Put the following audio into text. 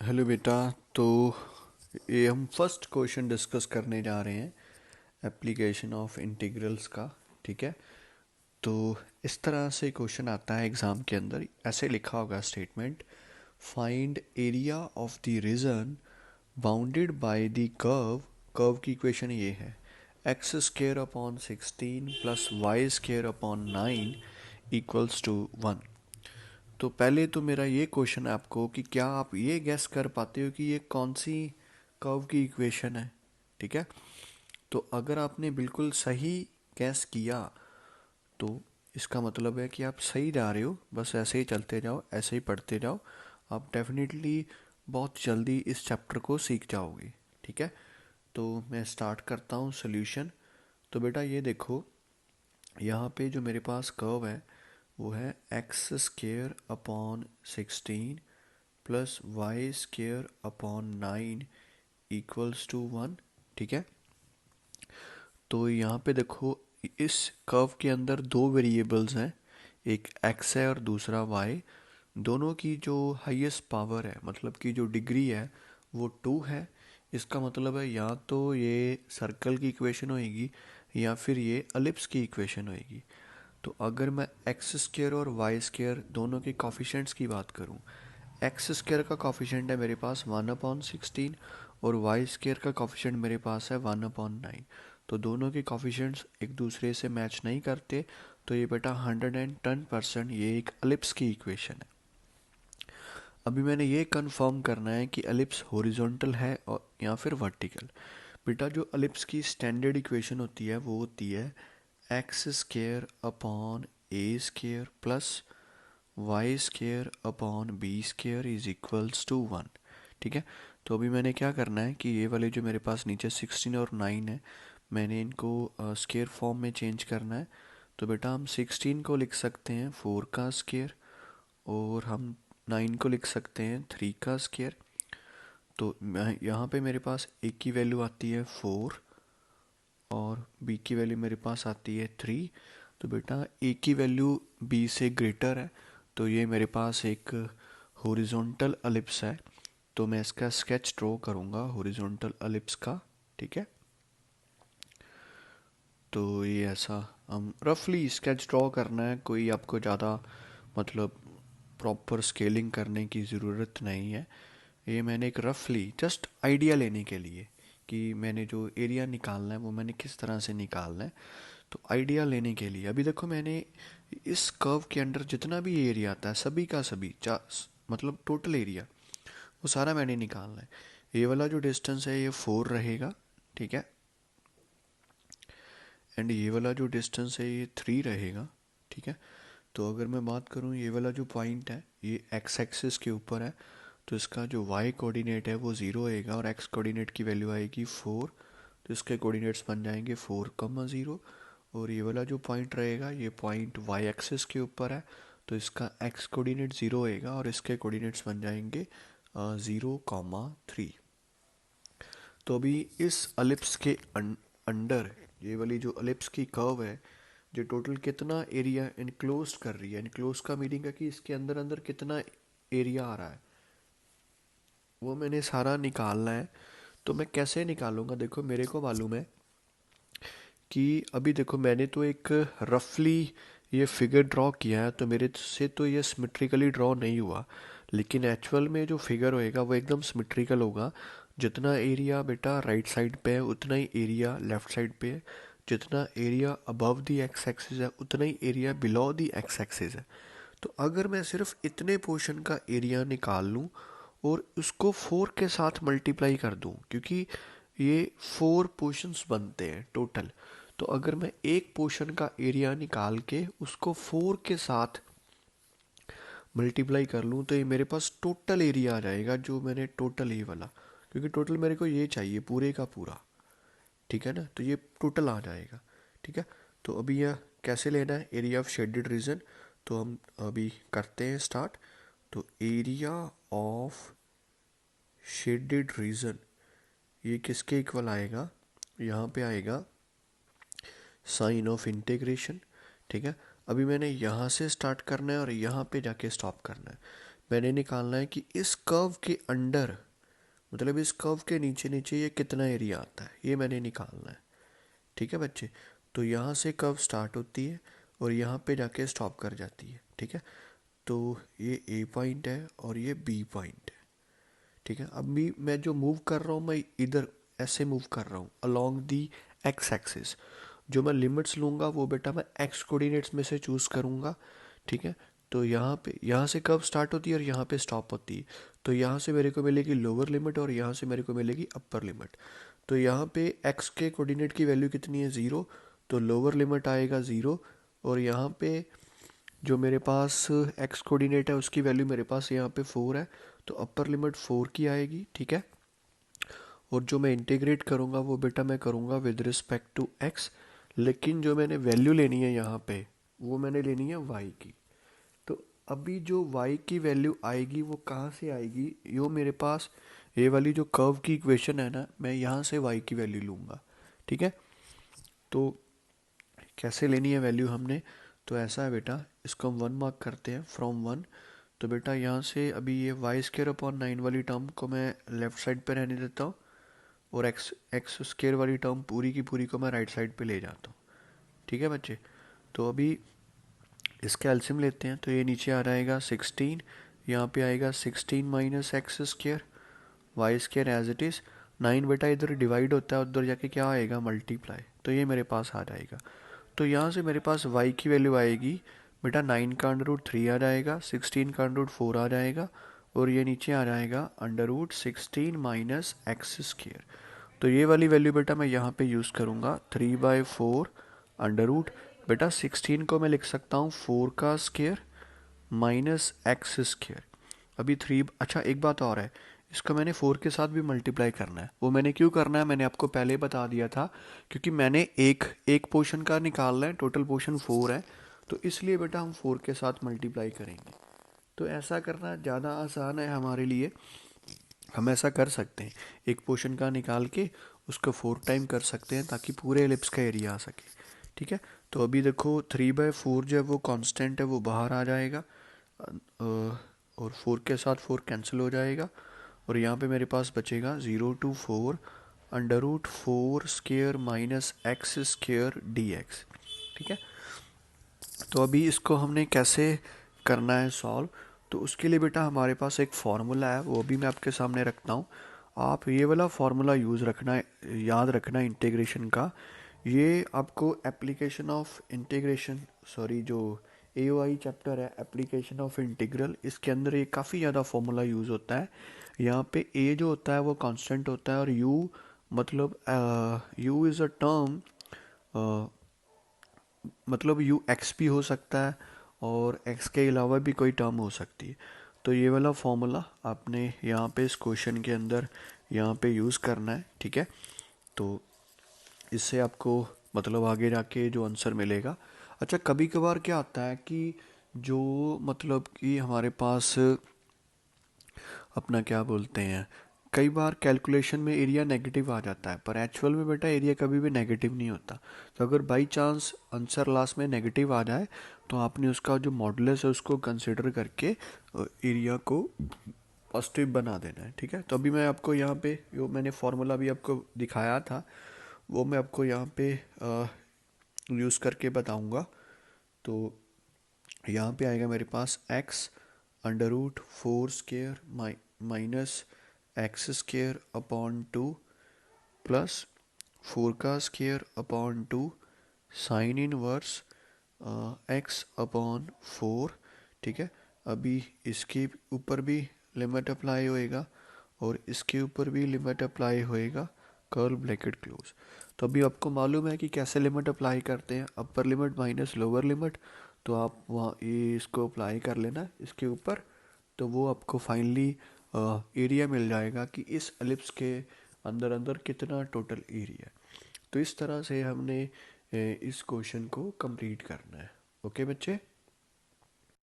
Hello बेटा। तो ये हम फर्स्ट क्वेश्चन डिस्कस करने जा रहे हैं एप्लीकेशन ऑफ इंटीग्रल्स का। ठीक है। तो इस तरह से क्वेश्चन आता है एग्ज़ाम के अंदर, ऐसे लिखा होगा statement, find area of the region bounded by the curve. Curve की इक्वेशन ये है, x square upon 16 plus y square upon 9 equals to 1। तो पहले तो मेरा ये क्वेश्चन है आपको कि क्या आप ये गैस कर पाते हो कि ये कौन सी कर्व की इक्वेशन है। ठीक है। तो अगर आपने बिल्कुल सही गैस किया तो इसका मतलब है कि आप सही जा रहे हो, बस ऐसे ही चलते जाओ, ऐसे ही पढ़ते जाओ, आप डेफिनेटली बहुत जल्दी इस चैप्टर को सीख जाओगे। ठीक है। तो मैं स्टार्ट करता हूँ सॉल्यूशन। तो बेटा ये देखो, यहाँ पे जो मेरे पास कर्व है वो है x square upon 16 plus y square upon 9 equals to 1। ठीक है। तो यहाँ पे देखो, इस कर्व के अंदर दो वेरिएबल्स हैं, एक एक्स है और दूसरा वाई। दोनों की जो हाईएस्ट पावर है, मतलब कि जो डिग्री है, वो 2 है। इसका मतलब है या तो ये सर्कल की इक्वेशन होएगी या फिर ये एलिप्स की इक्वेशन होएगी। तो अगर मैं एक्स स्केयर और वाई स्केयर दोनों के कॉफिशेंट्स की बात करूं, एक्स स्केयर का कॉफिशेंट है मेरे पास 1/16 और वाई स्केयर का कॉफिशेंट मेरे पास है 1/9। तो दोनों के कॉफिशेंट्स एक दूसरे से मैच नहीं करते। तो ये बेटा 110% ये एक एलिप्स की इक्वेशन है। अभी मैंने ये कंफर्म करना है कि एलिप्स हॉरिजॉन्टल है और या फिर वर्टिकल। बेटा जो एलिप्स की स्टैंडर्ड इक्वेशन होती है वो होती है x square upon a square plus y square upon b square is equals to 1। ठीक है। तो अभी मैंने क्या करना है कि ये वाले जो मेरे पास नीचे 16 और 9 है, मैंने इनको स्केयर फॉर्म में चेंज करना है। तो बेटा हम 16 को लिख सकते हैं 4 का स्केयर और हम 9 को लिख सकते हैं 3 का स्केयर। तो यहाँ पे मेरे पास ए की वैल्यू आती है 4 और बी की वैल्यू मेरे पास आती है 3। तो बेटा ए की वैल्यू बी से ग्रेटर है, तो ये मेरे पास एक हॉरिजॉन्टल एलिप्स है। तो मैं इसका स्केच ड्रॉ करूँगा हॉरिजॉन्टल एलिप्स का। ठीक है। तो ये ऐसा हम रफली स्केच ड्रॉ करना है, कोई आपको ज़्यादा मतलब प्रॉपर स्केलिंग करने की ज़रूरत नहीं है। ये मैंने एक रफली जस्ट आइडिया लेने के लिए कि मैंने जो एरिया निकालना है वो मैंने किस तरह से निकालना है, तो आइडिया लेने के लिए अभी देखो मैंने इस कर्व के अंदर जितना भी एरिया आता है सभी का सभी मतलब टोटल एरिया वो सारा मैंने निकालना है। ये वाला जो डिस्टेंस है ये 4 रहेगा। ठीक है। एंड ये वाला जो डिस्टेंस है ये 3 रहेगा। ठीक है। तो अगर मैं बात करूँ, ये वाला जो पॉइंट है ये एक्स एक्सिस के ऊपर है, तो इसका जो वाई कोऑर्डिनेट है वो 0 होएगा और एक्स कोऑर्डिनेट की वैल्यू आएगी 4। तो इसके कोऑर्डिनेट्स बन जाएंगे 4,0। और ये वाला जो पॉइंट रहेगा ये पॉइंट वाई एक्सिस के ऊपर है, तो इसका एक्स कोऑर्डिनेट 0 होएगा और इसके कोऑर्डिनेट्स बन जाएंगे 0,3। तो अभी इस एलिप्स के अंडर ये वाली जो एलिप्स की कर्व है, जो टोटल कितना एरिया इनक्लोज कर रही है, इनक्लोज का मीनिंग है कि इसके अंदर अंदर कितना एरिया आ रहा है, वो मैंने सारा निकालना है। तो मैं कैसे निकालूंगा, देखो मेरे को मालूम है कि अभी देखो मैंने तो एक रफली ये फिगर ड्रॉ किया है, तो मेरे से तो ये सिमेट्रिकली ड्रॉ नहीं हुआ, लेकिन एक्चुअल में जो फिगर होएगा वो एकदम सिमेट्रिकल होगा। जितना एरिया बेटा राइट साइड पे है उतना ही एरिया लेफ्ट साइड पे है, जितना area above the X axis है उतना ही area below the X axis है। तो अगर मैं सिर्फ इतने पोर्शन का एरिया निकाल लूँ और उसको 4 के साथ मल्टीप्लाई कर दूँ, क्योंकि ये 4 पोर्शंस बनते हैं टोटल, तो अगर मैं एक पोर्शन का एरिया निकाल के उसको 4 के साथ मल्टीप्लाई कर लूँ तो ये मेरे पास टोटल एरिया आ जाएगा, जो मैंने टोटल ये वाला, क्योंकि टोटल मेरे को ये चाहिए पूरे का पूरा। ठीक है ना, तो ये टोटल आ जाएगा। ठीक है। तो अभी यह कैसे लेना है एरिया ऑफ शेडेड रीजन, तो हम अभी करते हैं स्टार्ट। तो एरिया ऑफ शेडेड रीजन ये किसके इक्वल आएगा, यहाँ पे आएगा साइन ऑफ इंटीग्रेशन। ठीक है। अभी मैंने यहाँ से स्टार्ट करना है और यहाँ पे जाके स्टॉप करना है। मैंने निकालना है कि इस कर्व के अंडर, मतलब इस कर्व के नीचे नीचे ये कितना एरिया आता है, ये मैंने निकालना है। ठीक है बच्चे, तो यहाँ से कर्व स्टार्ट होती है और यहाँ पे जाके स्टॉप कर जाती है। ठीक है, तो ये ए पॉइंट है और ये बी पॉइंट है। ठीक है, अब भी मैं जो मूव कर रहा हूँ मैं इधर ऐसे मूव कर रहा हूँ अलोंग दी एक्स एक्सिस। जो मैं लिमिट्स लूँगा वो बेटा मैं एक्स कोऑर्डिनेट्स में से चूज़ करूँगा। ठीक है, तो यहाँ से कब स्टार्ट होती है और यहाँ पे स्टॉप होती है। तो यहाँ से मेरे को मिलेगी लोअर लिमिट और यहाँ से मेरे को मिलेगी अपर लिमिट। तो यहाँ पे एक्स के कोऑर्डिनेट की वैल्यू कितनी है, ज़ीरो, तो लोअर लिमिट आएगा ज़ीरो। और यहाँ पे जो मेरे पास एक्स कोऑर्डिनेट है उसकी वैल्यू मेरे पास यहाँ पे फोर है, तो अपर लिमिट फोर की आएगी। ठीक है, और जो मैं इंटीग्रेट करूँगा वो बेटा मैं करूँगा विद रिस्पेक्ट टू एक्स, लेकिन जो मैंने वैल्यू लेनी है यहाँ पे वो मैंने लेनी है वाई की। तो अभी जो वाई की वैल्यू आएगी वो कहाँ से आएगी, यो मेरे पास ये वाली जो कर्व की इक्वेशन है ना, मैं यहाँ से वाई की वैल्यू लूँगा। ठीक है, तो कैसे लेनी है वैल्यू हमने, तो ऐसा है बेटा, इसको हम वन मार्क करते हैं फ्रॉम वन। तो बेटा यहाँ से अभी ये वाई स्केयर अपॉन नाइन वाली टर्म को मैं लेफ्ट साइड पे रहने देता हूँ और एक्स एक्स स्केयर वाली टर्म पूरी की पूरी को मैं राइट साइड पे ले जाता हूँ। ठीक है बच्चे, तो अभी इसका एल्सियम लेते हैं, तो ये नीचे आ जाएगा सिक्सटीन, यहाँ पे आएगा sixteen minus x square y square as it is. Nine बेटा इधर डिवाइड होता है, उधर जाके क्या आएगा मल्टीप्लाई, तो ये मेरे पास आ जाएगा। तो यहाँ से मेरे पास y की वैल्यू आएगी बेटा, नाइन का अंडर रूट थ्री आ जाएगा, सिक्सटीन का अंडर रूट फोर आ जाएगा और ये नीचे आ जाएगा under root sixteen minus x square. तो ये वाली वैल्यू बेटा मैं यहाँ पे यूज़ करूँगा, three by four under root, बेटा सिक्सटीन को मैं लिख सकता हूँ फोर का स्केयर माइनस एक्स स्केयर। अभी थ्री, अच्छा एक बात और है, इसको मैंने फोर के साथ भी मल्टीप्लाई करना है। वो मैंने क्यों करना है मैंने आपको पहले बता दिया था, क्योंकि मैंने एक एक पोर्शन का निकालना है, टोटल पोर्शन फोर है, तो इसलिए बेटा हम फोर के साथ मल्टीप्लाई करेंगे। तो ऐसा करना ज़्यादा आसान है हमारे लिए, हम ऐसा कर सकते हैं, एक पोर्शन का निकाल के उसको फोर टाइम कर सकते हैं ताकि पूरे एलिप्स का एरिया आ सके। ठीक है, तो अभी देखो थ्री बाई फोर जो है वो कांस्टेंट है, वो बाहर आ जाएगा और फोर के साथ फोर कैंसिल हो जाएगा और यहाँ पे मेरे पास बचेगा zero to four under root four square minus x square d x. ठीक है, तो अभी इसको हमने कैसे करना है सॉल्व, तो उसके लिए बेटा हमारे पास एक फार्मूला है, वो भी मैं आपके सामने रखता हूँ। आप ये वाला फार्मूला यूज़ रखना, याद रखना इंटीग्रेशन का। ये आपको एप्लीकेशन ऑफ इंटीग्रेशन, सॉरी जो AOI चैप्टर है एप्लीकेशन ऑफ इंटीग्रल, इसके अंदर ये काफ़ी ज़्यादा फार्मूला यूज़ होता है। यहाँ पे A जो होता है वो कांस्टेंट होता है और U मतलब U इज़ अ टर्म, मतलब यू एक्स भी हो सकता है और एक्स के अलावा भी कोई टर्म हो सकती है। तो ये वाला फॉर्मूला आपने यहाँ पे इस क्वेश्चन के अंदर यहाँ पे यूज़ करना है। ठीक है, तो इससे आपको मतलब आगे जाके जो आंसर मिलेगा। अच्छा कभी कभार क्या होता है कि जो मतलब कि हमारे पास अपना क्या बोलते हैं, कई बार कैलकुलेशन में एरिया नेगेटिव आ जाता है, पर एक्चुअल में बेटा एरिया कभी भी नेगेटिव नहीं होता। तो अगर बाई चांस आंसर लास्ट में नेगेटिव आ जाए तो आपने उसका जो मॉडुलस है उसको कंसिडर करके एरिया को पॉजिटिव बना देना है। ठीक है, तो अभी मैं आपको यहाँ पे जो मैंने फार्मूला भी आपको दिखाया था वो मैं आपको यहाँ पे यूज़ करके बताऊँगा। तो यहाँ पे आएगा मेरे पास X under root four square minus x square upon two plus four का square upon two sine inverse X upon four. ठीक है, अभी इसके ऊपर भी लिमिट अप्लाई होएगा और इसके ऊपर भी लिमिट अप्लाई होएगा, कर्ल ब्रैकेट क्लोज। तो अभी आपको मालूम है कि कैसे लिमिट अप्लाई करते हैं, upper limit minus lower limit. तो आप वहाँ ये इसको अप्लाई कर लेना इसके ऊपर, तो वो आपको फाइनली एरिया मिल जाएगा कि इस एलिप्स के अंदर अंदर कितना टोटल एरिया है। तो इस तरह से हमने इस क्वेश्चन को कंप्लीट करना है। ओके बच्चे।